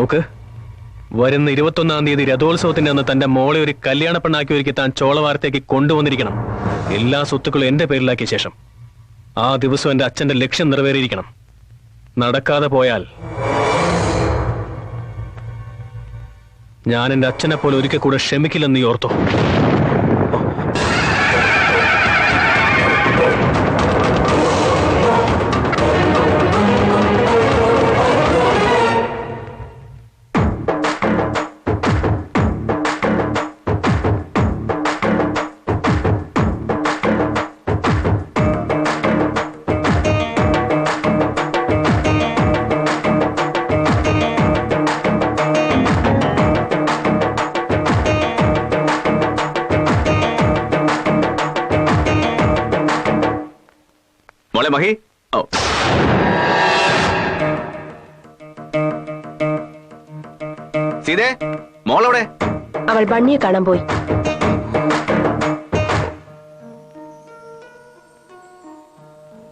നോക്ക്, വരുന്ന 21-ാം തീയതി രഥോത്സവത്തിന്റെ അന്ന് തന്റെ മോളെ ഒരു കല്യാണ പെണ്ണാക്കി ഒരുക്കി താൻ ചോളവാരത്തേക്ക് കൊണ്ടുവന്നിരിക്കണം. എല്ലാ സ്വത്തുക്കളും എന്റെ പേരിലാക്കിയ ശേഷം ആ ദിവസം എന്റെ അച്ഛന്റെ ലക്ഷ്യം നിറവേറിയിരിക്കണം. നടക്കാതെ പോയാൽ ഞാൻ എന്റെ അച്ഛനെ പോലെ ഒരിക്കൽ കൂടെ ക്ഷമിക്കില്ലെന്ന് നീ ഓർത്തോ. മഹി, സീതേ, മോളെവിടെ? അവൾ ബണ്ണിയെ കാണാൻ പോയി.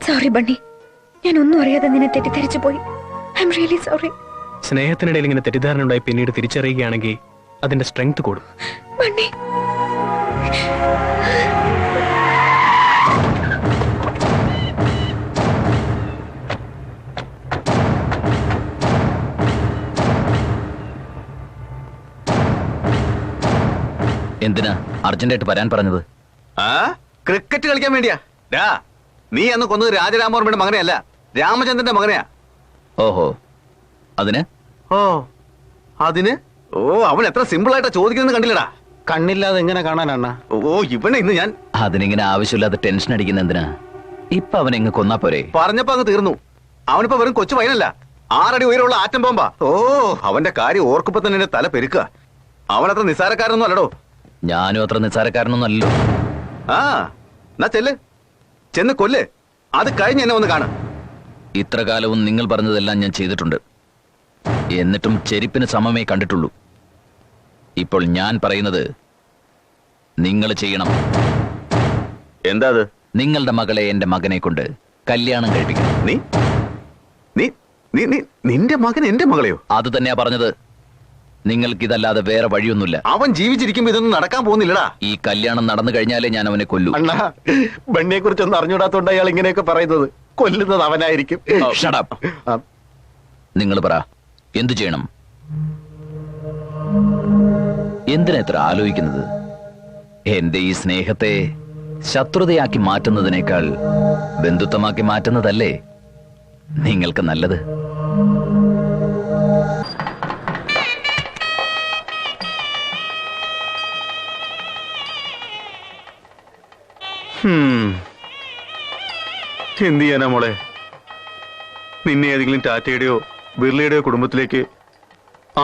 സോറി ബണ്ണി, ഞാൻ ഒന്നും അറിയാതെ നിന്നെ തെറ്റിദ്ധരിച്ചു പോയി. I am really sorry. സ്നേഹത്തിനിടയിൽ ഇങ്ങനെ തെറ്റിദ്ധാരണ ഉണ്ടായി പിന്നീട് തിരിച്ചറിയുകയാണെങ്കിൽ അതിന്റെ സ്ട്രെങ്ത് കൂടും. ബണ്ണി, എന്തിനാ അർജന്റായിട്ട് വരാൻ പറഞ്ഞത്? ക്രിക്കറ്റ് കളിക്കാൻ വേണ്ടിയാ. നീ അന്ന് കൊന്നത് രാജരാമവർമ്മയുടെ മകനെയല്ല, രാമചന്ദ്രന്റെ മകനെയാ. ഓഹോ, അതിന്? അതിന് അവൻ എത്ര സിമ്പിൾ ആയിട്ടാ ചോദിക്കുന്നത് കണ്ടില്ലടാ. കണ്ണില്ലാതെ എങ്ങനെ കാണാനാണ്? ഇവനെ ഇന്ന് ഞാൻ അതിനിങ്ങനെ ആവശ്യമില്ലാതെ ടെൻഷൻ അടിക്കുന്ന എന്തിനാ? ഇപ്പൊ അവനെങ്ങ് കൊന്നാ പോരെ? പറഞ്ഞപ്പോ അങ്ങ് തീർന്നു. അവനിപ്പോ വെറും കൊച്ചു പയ്യനല്ല, 6 അടി ഉയരമുള്ള ആറ്റം ബോംബാ. അവന്റെ കാര്യം ഓർക്കുമ്പോ തന്നെ എന്റെ തല പെരുക്കുക. അവനത്ര നിസ്സാരക്കാരൊന്നും അല്ലടോ. ഞാനും അത്ര നിസ്സാരക്കാരനൊന്നല്ലോ. എന്നാ ചെന്ന് കൊല്ല്. അത് കഴിഞ്ഞ് എന്നെ ഒന്ന് കാണാം. ഇത്ര കാലവും നിങ്ങൾ പറഞ്ഞതെല്ലാം ഞാൻ ചെയ്തിട്ടുണ്ട്. എന്നിട്ടും ചെരുപ്പിന് സമമേ കണ്ടിട്ടുള്ളൂ. ഇപ്പോൾ ഞാൻ പറയുന്നത് നിങ്ങൾ ചെയ്യണം. എന്താ അത്? നിങ്ങളുടെ മകളെ എന്റെ മകനെ കൊണ്ട് കല്യാണം കഴിപ്പിക്കണം. നിന്റെ മകൻ എന്റെ മകളെയോ? അത് തന്നെയാ പറഞ്ഞത്. നിങ്ങൾക്കിതല്ലാതെ വേറെ വഴിയൊന്നുമില്ല. അവൻ ജീവിച്ചിരിക്കുമ്പോ ഇതൊന്നും നടക്കാൻ പോകുന്നില്ലടാ. ഈ കല്യാണം നടന്നു കഴിഞ്ഞാലേ ഞാൻ അവനെ കൊല്ലൂ. അണ്ണാ, ബണ്ണിയെ കുറിച്ചൊന്നും അറിഞ്ഞൂടാത്തോണ്ട് അയാൾ ഇങ്ങനെയൊക്കെ പറയുന്നത്. കൊല്ലുന്നത് അവനായിരിക്കും. നിങ്ങൾ പറ, എന്തു ചെയ്യണം? എന്തിനാ ഇത്ര ആലോചിക്കുന്നത്? എന്റെ ഈ സ്നേഹത്തെ ശത്രുതയാക്കി മാറ്റുന്നതിനേക്കാൾ ബന്ധുത്വമാക്കി മാറ്റുന്നതല്ലേ നിങ്ങൾക്ക് നല്ലത്? എന്ത് ചെയ്യാനാ മോളെ? നിന്നെ ഏതെങ്കിലും ടാറ്റയുടെയോ ബിർളയുടെയോ കുടുംബത്തിലേക്ക്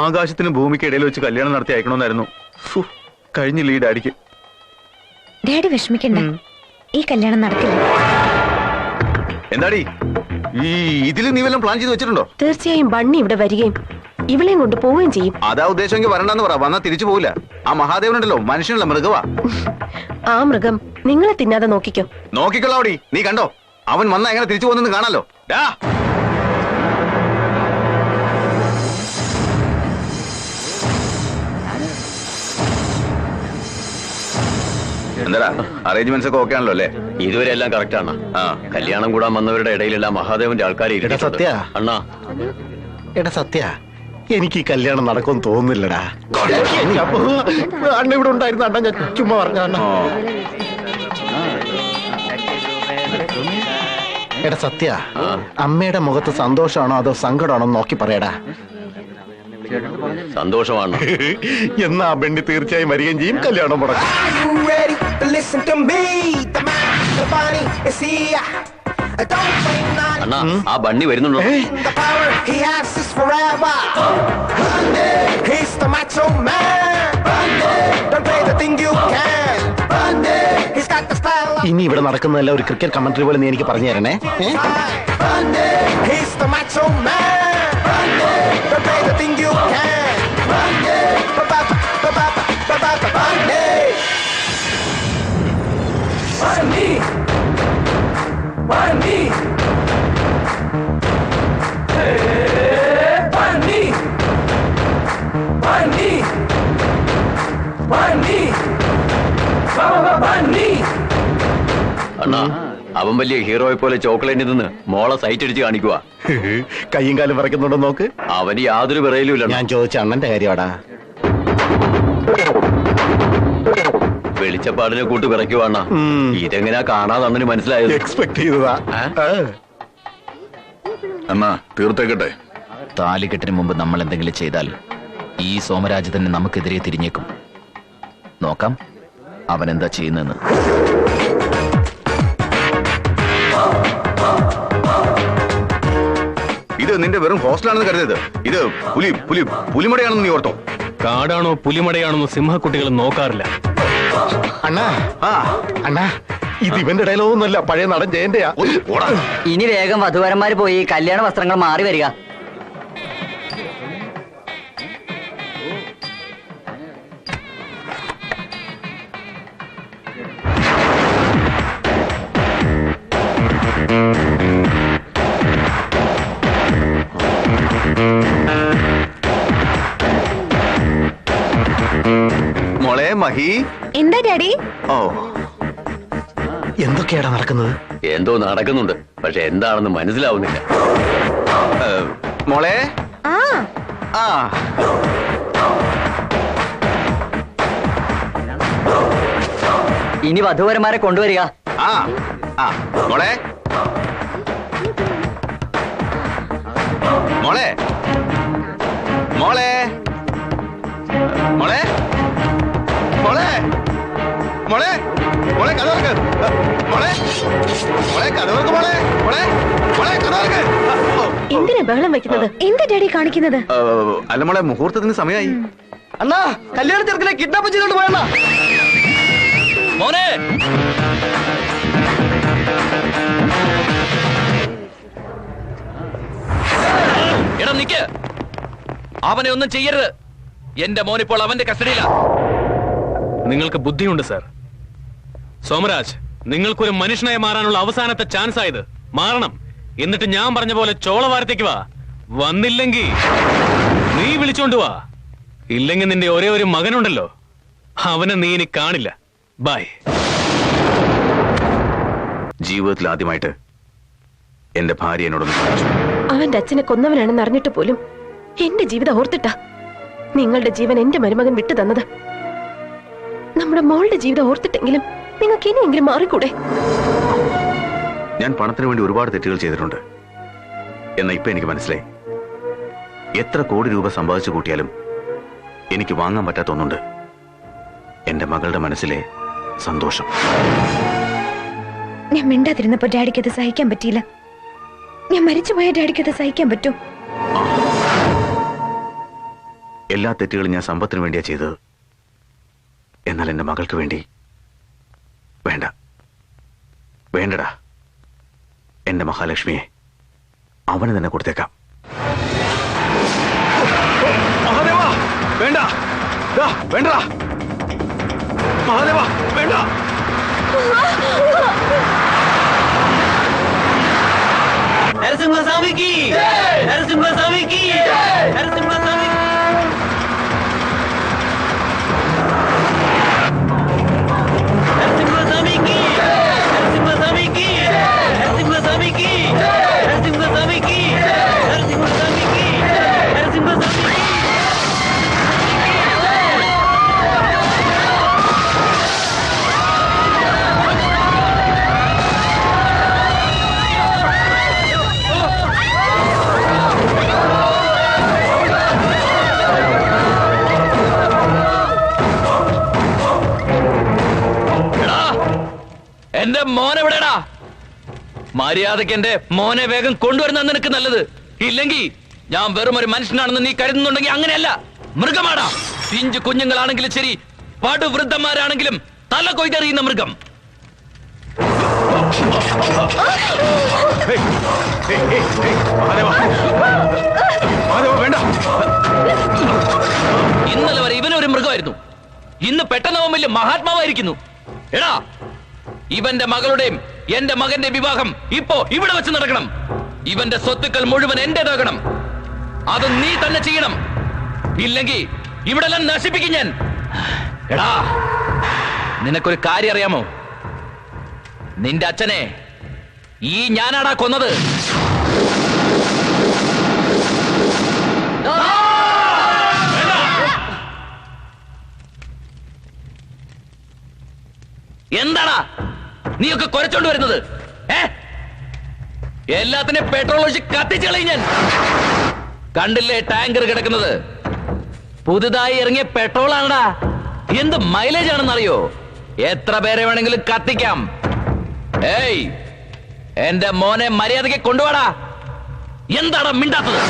ആകാശത്തിനും ഭൂമിക്ക് ഇടയിൽ വെച്ച് കല്യാണം നടത്തി അയക്കണമെന്നായിരുന്നു. കഴിഞ്ഞില്ല ഈ ഡാഡിക്ക്. ഡാഡി വിഷമിക്കണ്ട, ഈ കല്യാണം നടക്കില്ല. എന്താടി ഇതിൽ നീ വല്ലതും പ്ലാൻ ചെയ്ത് വെച്ചിട്ടുണ്ടോ? തീർച്ചയായും ബണ്ണി ഇവിടെ വരികയും ഇവളെയും കൊണ്ട് പോവുകയും ചെയ്യും. അതാ ഉദ്ദേശമെങ്കിൽ വരണ്ടെന്ന് പറ. വന്നാ തിരിച്ചു പോവില്ല. ആ മഹാദേവനുണ്ടല്ലോ, മനുഷ്യനുള്ള മൃഗവാ. ആ മൃഗം നിങ്ങളെ തിന്നാതെ നോക്കിക്കോ. നോക്കിക്കൊള്ളാവടി. നീ കണ്ടോ അവൻ വന്നാ എങ്ങനെ തിരിച്ചു പോകുന്നെന്ന് കാണാലോ. എന്താ അറേഞ്ച്മെന്റ്സ് ഒക്കെ ഓക്കെ ആണല്ലോ അല്ലേ? ഇതുവരെ എല്ലാം കറക്റ്റ് ആണ്. കല്യാണം കൂടാൻ വന്നവരുടെ ഇടയിലെല്ലാം മഹാദേവന്റെ ആൾക്കാർ സത്യ അണ്ണാ. എടാ സത്യ, എനിക്ക് ഈ കല്യാണം നടക്കുമെന്ന് തോന്നുന്നില്ലടാ. അണ്ണ ഇവിടെ ഉണ്ടായിരുന്ന അണ്ണ ഞാൻ ചുമ്മാ പറഞ്ഞ അണ്ണ. എടാ സത്യ, അമ്മയുടെ മുഖത്ത് സന്തോഷമാണോ അതോ സങ്കടമാണോ നോക്കി പറയടാ. സന്തോഷമാണ്. എന്നാ ബെണ്ണി തീർച്ചയായും വരികയും ചെയ്യും, കല്യാണം മുടക്കും. അണ്ണാ, ആ ബണ്ണി വരുന്നുണ്ടോ? ഇനി ഇവിടെ നടക്കുന്നതല്ല ഒരു ക്രിക്കറ്റ് കമന്ററി പോലെ നീ എനിക്ക് പറഞ്ഞു തരണേ. അവൻ വലിയ ഹീറോയെ പോലെ ചോക്ലേറ്റിൽ നിന്ന് മോളെ സൈറ്റ് അടിച്ച് കാണിക്കുക. കയ്യും കാലും വിറയ്ക്കുന്നുണ്ടോ നോക്ക്. അവന് യാതൊരു വിറയിലുമില്ല. ഞാൻ ചോദിച്ച അണ്ണന്റെ കാര്യമാടാ. വെളിച്ചപ്പാടിനെ കൂട്ട് വിറയ്ക്കുവാണ. ഇതെങ്ങനെയാ കാണാതെ അണ്ണന് മനസ്സിലായത്? എക്സ്പെക്ട് ചെയ്തതാ. എന്നാ തീർത്തേക്കട്ടെ. താലികെട്ടിന് മുമ്പ് നമ്മൾ എന്തെങ്കിലും ചെയ്താൽ ഈ സോമരാജ് തന്നെ നമുക്കെതിരെ തിരിഞ്ഞേക്കും. നോക്കാം അവൻ എന്താ ചെയ്യുന്നതെന്ന്. ഇത് നിന്റെ വെറും ഹോസ്റ്റലാണെന്ന് കരുതരുത്. ഇത് പുലിമടയാണെന്ന് നീ ഓർത്തോ? കാടാണോ പുലിമടയാണെന്നോ സിംഹക്കുട്ടികൾ നോക്കാറില്ല. അണ്ണാ അണ്ണാ, ഇത് ഇവന്റെ ഡയലോഗൊന്നുമല്ല, പഴയ നടൻ ജയന്റെയാ. ഇനി വേഗം വധുവരന്മാര് പോയി കല്യാണ വസ്ത്രങ്ങൾ മാറി വരിക. മോളെ മഹി. എന്താ ഡാഡി? ഓ, എന്തൊക്കെയാടാ നടക്കുന്നത്? എന്തോ നടക്കുന്നുണ്ട്, പക്ഷെ എന്താണെന്ന് മനസ്സിലാവുന്നില്ല. മോളെ. ആ ആ ഇനി വധുവരന്മാരെ കൊണ്ടുവരിക. ആ ആ മോളെ. മോളെ മോളെ മോളെ മോളെ മോളെ മോളെ കഥ തുറക്ക്. മോളെ മോളെ കഥ തുറക്ക്. മോളെ മോളെ മോളെ കഥ തുറക്ക്. എന്തിനാ ബഹളം വെക്കുന്നത്? എന്താ ഡാഡി കാണിക്കുന്നത്? അല്ല മോളെ, മുഹൂർത്തത്തിന് സമയമായി. അണ്ണാ, കല്യാണ ചെറുക്കനെ കിഡ്നാപ്പ് ചെയ്തോണ്ട് പോയണ്ണ. മോനെ, എടാ നിക്ക്, അവനെ ഒന്നും ചെയ്യരുത്. എന്റെ മോനിപ്പോൾ അവന്റെ കസ്റ്റഡിയിലാ. നിങ്ങൾക്ക് ബുദ്ധിയുണ്ട് സാർ. സോമരാജ്, നിങ്ങൾക്കൊരു മനുഷ്യനായി മാറാനുള്ള അവസാനത്തെ ചാൻസ് ആയത്. മാറണം. എന്നിട്ട് ഞാൻ പറഞ്ഞ പോലെ ചോളവാരത്തേക്ക് വാ. വന്നില്ലെങ്കിൽ നീ വിളിച്ചോണ്ട് വാ. ഇല്ലെങ്കിൽ നിന്റെ ഒരേ ഒരു മകനുണ്ടല്ലോ, അവനെ നീ ഇനി കാണില്ല. ബൈ. ജീവിതത്തിൽ ആദ്യമായിട്ട് എന്റെ ഭാര്യ എന്നോടൊന്ന് ചോദിച്ചു. അവന്റെ അച്ഛനെ കൊന്നവനാണെന്ന് അറിഞ്ഞിട്ട് പോലും എന്റെ ജീവിതം ഓർത്തിട്ടാ നിങ്ങളുടെ ജീവൻ എന്റെ മരുമകൻ വിട്ടു തന്നത്. നമ്മുടെ മോളുടെ ജീവിതം ഓർത്തിട്ടെങ്കിലും നിങ്ങൾക്ക് ഇനിയെങ്കിലും മാറിക്കൂടെ? ഞാൻ പണത്തിന് വേണ്ടി ഒരുപാട് തെറ്റുകൾ ചെയ്തിട്ടുണ്ട്. എന്നാ ഇപ്പൊ എനിക്ക് മനസ്സിലായി, എത്ര കോടി രൂപ സമ്പാദിച്ചു കൂട്ടിയാലും എനിക്ക് വാങ്ങാൻ പറ്റാത്ത ഒന്നുണ്ട്: എന്റെ മകളുടെ മനസ്സിലെ സന്തോഷം. ഞാൻ മിണ്ടാതിരുന്നപ്പോ ഡാഡിക്ക് അത് സഹിക്കാൻ പറ്റിയില്ല. ഞാൻ മരിച്ചുപോയ ഡാഡിക്ക് അത് സഹിക്കാൻ പറ്റും. എല്ലാ തെറ്റുകളും ഞാൻ സമ്പത്തിന് വേണ്ടിയാ ചെയ്തത്. എന്നാൽ എന്റെ മകൾക്ക് വേണ്ടി വേണ്ട. വേണ്ടടാ. എന്റെ മഹാലക്ഷ്മിയെ അവന് തന്നെ കൊടുത്തേക്കാം. വേണ്ട, വേണ്ട മഹാദേവ, വേണ്ട. നരസിംഹസ്വാമിക്ക് നരസിംഹസ്വാമിക്ക് നരസിംഹസ്വാമി. നരസിംഹസ്വാമിക്ക് നരസിംഹസ്വാമിക്ക് നരസിംഹസ്വാമിക്ക് നരസിംഹസ്വാമിക്ക് നരസിംഹസ്വാമിക്ക് നരസിംഹസ്വാമിക്ക്. എന്റെ മോനെ എവിടെടാ? മര്യാദക്ക് എന്റെ മോനെ വേഗം കൊണ്ടുവരുന്ന നിനക്ക് നല്ലത്. ഇല്ലെങ്കിൽ ഞാൻ വെറും ഒരു മനുഷ്യനാണെന്ന് നീ കരുതുന്നുണ്ടെങ്കിൽ അങ്ങനെയല്ല, മൃഗമാടാ. പിഞ്ചു കുഞ്ഞുങ്ങളാണെങ്കിലും ശരി, പടുവൃദ്ധന്മാരാണെങ്കിലും തല കൊയ്തെറിയുന്ന മൃഗം. ഇന്നലെ വരെ ഇവനൊരു മൃഗമായിരുന്നു, ഇന്ന് പെട്ടെന്ന് അവൻ വലിയ മഹാത്മാവായിരിക്കുന്നു. എടാ, ഇവന്റെ മകളുടെയും എന്റെ മകന്റെ വിവാഹം ഇപ്പോ ഇവിടെ വെച്ച് നടക്കണം. ഇവന്റെ സ്വത്തുക്കൾ മുഴുവൻ എന്റേതാകണം. അത് നീ തന്നെ ചെയ്യണം. ഇല്ലെങ്കിൽ ഇവിടെ എല്ലാം നശിപ്പിക്കും ഞാൻ. എടാ, നിനക്കൊരു കാര്യം അറിയാമോ? നിന്റെ അച്ഛനെ ഈ ഞാനാടാ കൊന്നത്. എന്താടാ നീയൊക്കെ കുരച്ചോണ്ട് വരുന്നത്? എല്ലാത്തിനെയും പെട്രോൾ ഒഴിച്ച് കത്തിച്ചു കളയും ഞാൻ. കണ്ടില്ലേ ടാങ്കർ കിടക്കുന്നത്? പുതുതായി ഇറങ്ങിയ പെട്രോൾ ആണടാ. എന്ത് മൈലേജ് ആണെന്നറിയോ? എത്ര പേരെ വേണമെങ്കിലും കത്തിക്കാം. ഏയ്, എന്റെ മോനെ മര്യാദയ്ക്ക് കൊണ്ടുപോടാ. എന്താടാ മിണ്ടാത്തത്?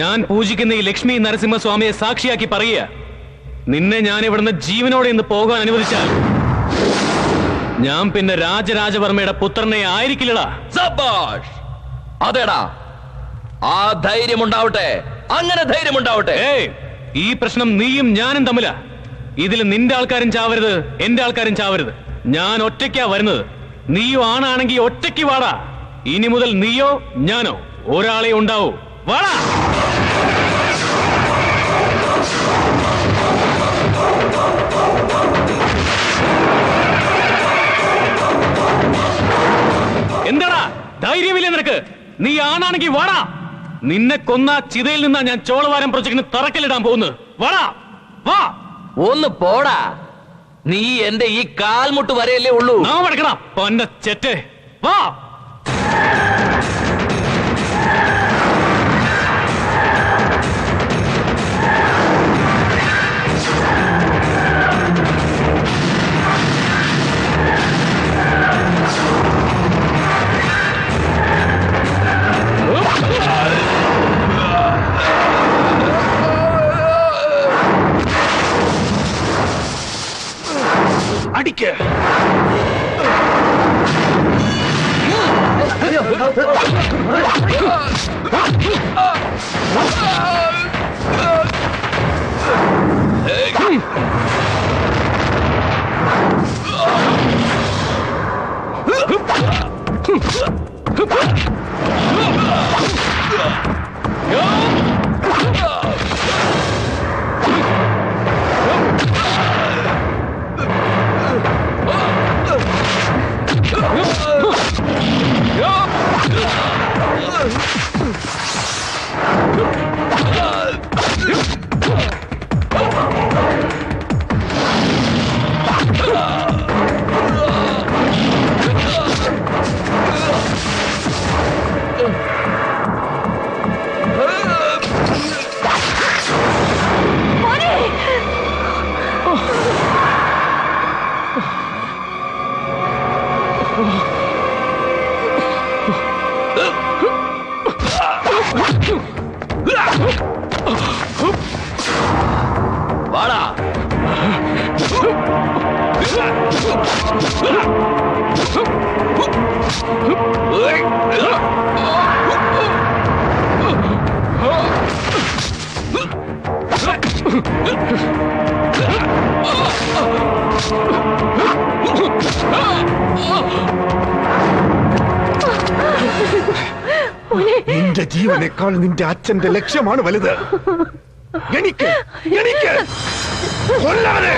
ഞാൻ പൂജിക്കുന്ന ഈ ലക്ഷ്മി നരസിംഹസ്വാമിയെ സാക്ഷിയാക്കി പറയുക, നിന്നെ ഞാൻ ഇവിടുന്ന് ജീവനോടെ ഇന്ന് പോകാൻ അനുവദിച്ചാൽ ഞാൻ പിന്നെ രാജരാജവർമ്മയുടെ പുത്രനെ ആയിരിക്കില്ലടാ. സബാഷ്, അതേടാ, ആ ധൈര്യമുണ്ടാവട്ടെ, അങ്ങനെ ധൈര്യമുണ്ടാവട്ടെ. ഈ പ്രശ്നം നീയും ഞാനും തമ്മിലാ. ഇതിൽ നിന്റെ ആൾക്കാരും ചാവരുത്, എന്റെ ആൾക്കാരും ചാവരുത്. ഞാൻ ഒറ്റയ്ക്കാ വരുന്നത്. നീയോ ആണാണെങ്കിൽ ഒറ്റയ്ക്ക് വാടാ. ഇനി മുതൽ നീയോ ഞാനോ ഒരാളെ ഉണ്ടാവൂ. വാടാ. എന്താടാ ധൈര്യമില്ലേ നിനക്ക്? നീ ആണാണെങ്കിൽ വാടാ. നിന്നെ കൊന്ന ചിതയിൽ നിന്നാ ഞാൻ ചോളവാരം പ്രൊജക്ടിന് തറക്കല്ലിടാൻ പോകുന്നത്. വാടാ, വാ. ഒന്ന് പോടാ. നീ എന്റെ ഈ കാൽമുട്ട് വരെയല്ലേ ഉള്ളൂ. നാ വടക്കടാ പൊന്ന ചെറ്റേ. വാ. അടിക്ക്. വാടാ. നിന്റെ ജീവനേക്കാൾ നിന്റെ അച്ഛന്റെ ലക്ഷ്യമാണ് വലുത്. എനിക്ക് കൊല്ലവനെ.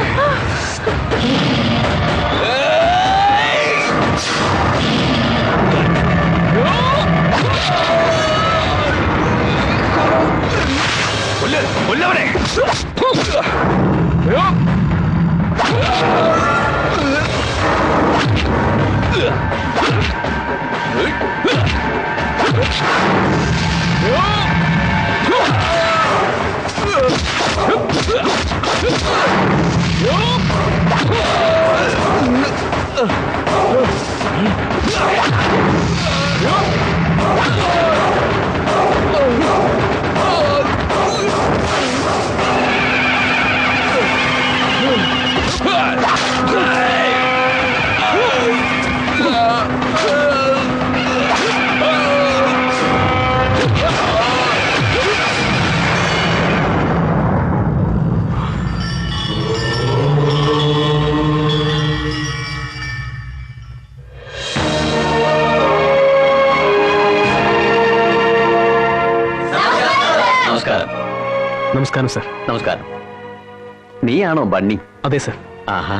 കൊല്ലവനെ. നമസ്കാരം സർ. നമസ്കാരം. നീയാണോ ബണ്ണി? അതെ സർ. ആഹാ,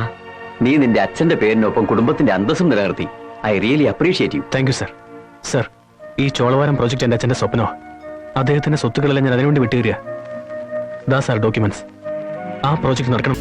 നീ നിന്റെ അച്ഛന്റെ പേരിനൊപ്പം കുടുംബത്തിന്റെ അന്തസ്സും നിലനിർത്തി. I really appreciate you. Thank you sir. Sir, ഈ ചോളവാരം പ്രോജക്റ്റ് എന്റെ അച്ഛന്റെ സ്വപ്നോ. അദ്ദേഹത്തിന്റെ സ്വത്തുക്കളെല്ലാം ഞാൻ അതിനുവേണ്ടി വിട്ടുതരിക. ദാ സാർ ഡോക്യുമെന്റ്സ്. ആ പ്രോജക്റ്റ് നടക്കണം.